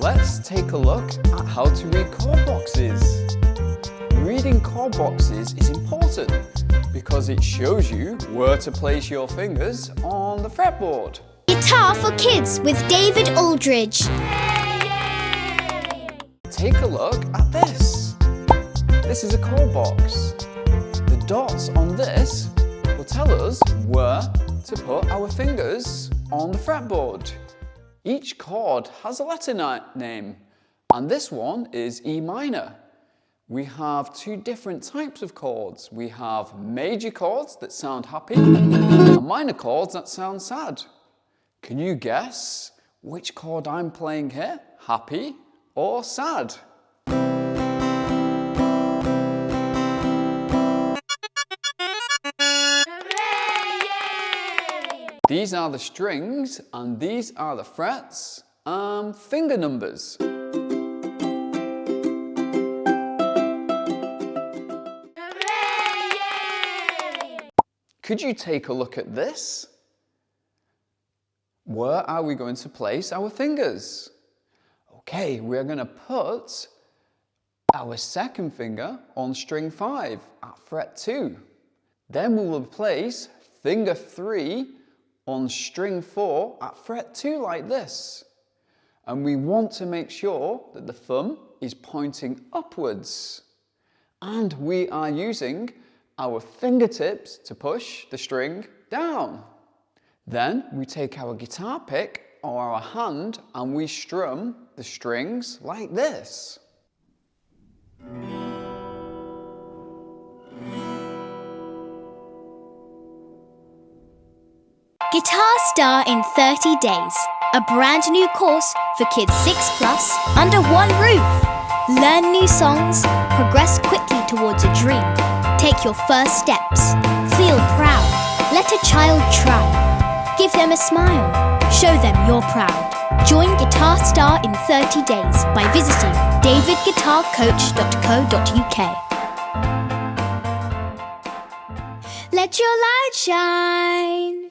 Let's take a look at how to read chord boxes. Reading chord boxes is important because it shows you where to place your fingers on the fretboard. Guitar for Kids with David Aldridge. Take a look at this. This is a chord box. The dots on this will tell us where to put our fingers on the fretboard. Each chord has a letter name, and this one is E minor. We have two different types of chords. We have major chords that sound happy and minor chords that sound sad. Can you guess which chord I'm playing here? Happy or sad? These are the strings and these are the frets and finger numbers. Could you take a look at this? Where are we going to place our fingers? Okay, we're going to put our second finger on string 5 at fret 2. Then we will place finger 3 on string 4 at fret 2 like this. And we want to make sure that the thumb is pointing upwards. And we are using our fingertips to push the string down. Then we take our guitar pick or our hand and we strum the strings like this. Guitar Star in 30 Days. A brand new course for kids 6+ under one roof. Learn new songs, progress quickly towards a dream. Take your first steps. Feel proud. Let a child try. Give them a smile. Show them you're proud. Join Guitar Star in 30 days by visiting davidguitarcoach.co.uk. Let your light shine.